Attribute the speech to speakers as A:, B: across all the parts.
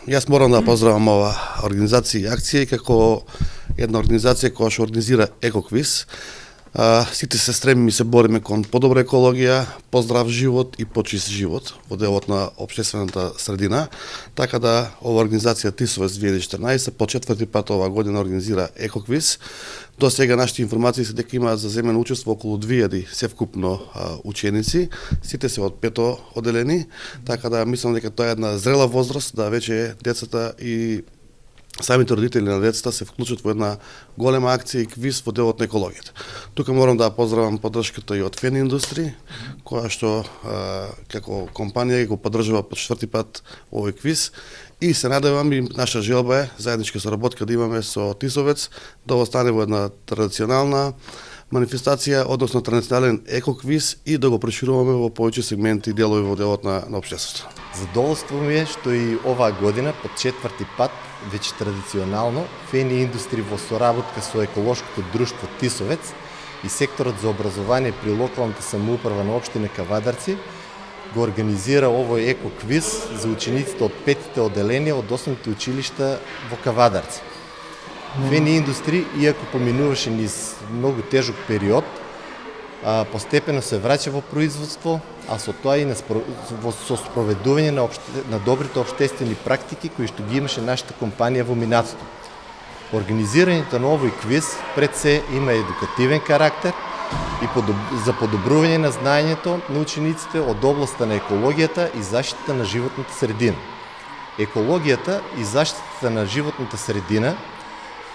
A: Јас морам да поздравам ова организација и акција како една организација која што организира екоквиз. Сите се стремиме и се бориме кон подобра екологија, поздрав живот и почист живот во делот на општествената средина, така да ова организација Тисовец 2014 по четврти пат оваа година организира екоквиз. До сега нашите информации се дека имаат за земено учество околу 2000 севкупно ученици, сите се од пето оделени, така да мислам дека тоа е една зрела возраст да веќе децата и самите родители на децата се вклучат во една голема акција и квиз во делот на екологијата. Тука морам да поздравам поддршката и од Фен Индустри, која што како компанија го поддржува по четврти пат овој квиз. И се надевам и наша желба е заедничка соработка да имаме со Тисовец, да остане во една традиционална манифестација, односно традиционален екоквиз и да го прошируваме во повеќе сегменти и делови во делот на општеството.
B: Задоволство ми е што и оваа година по четврти пат веќе традиционално Фен Индустри во соработка со еколошкото друштво Тисовец и секторот за образование при локалната самоуправа на општина Кавадарци го организира овој екоквиз за учениците од петите оделенија од основните училишта во Кавадарци. Фен Индустри, иако поминуваше низ многу тежок период, постепено се враќа во производство, а со тоа и со спроведување на добрите општествени практики кои што ги имаше нашата компанија во минатото. Организирањето на овој квиз пред се има едукативен карактер и за подобрување на знаењето на учениците од областа на екологијата и заштита на животната средина. Екологијата и заштитата на животната средина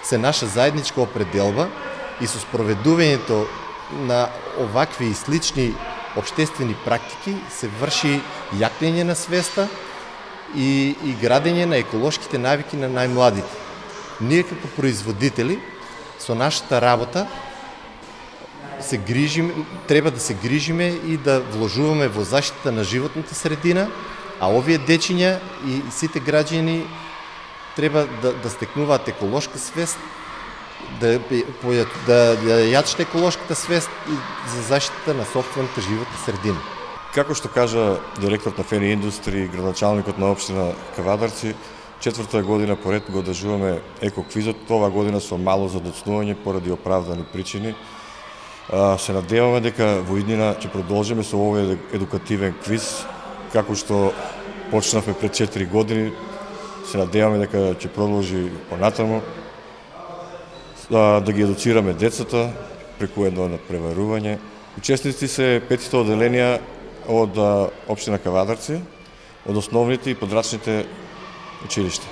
B: се наша заедничка определба и со спроведувањето на овакви и слични општествени практики се врши јакнење на свеста и градење на еколошките навики на најмладите. Ние како производители со нашата работа треба да се грижиме и да вложуваме во заштита на животната средина, а овие дечиња и сите граѓани треба да стекнуваат еколошка свест, да јачат еколошката свест и за заштита на сопствената животна средина.
C: Како што кажа директорот на Фен Индустри и градоначалникот на општина Кавадарци, четврта година поред го одржуваме екоквизот, оваа година со мало задоцнување поради оправдани причини. Се надеваме дека во иднина ќе продолжиме со овој едукативен квиз, како што почнавме пред 4 години. Се надеваме дека ќе продолжи понатаму, да ги едуцираме децата преку едно надпреварување. Учесници се петите оделенија од општина Кавадарци, од основните и подрачните училишта.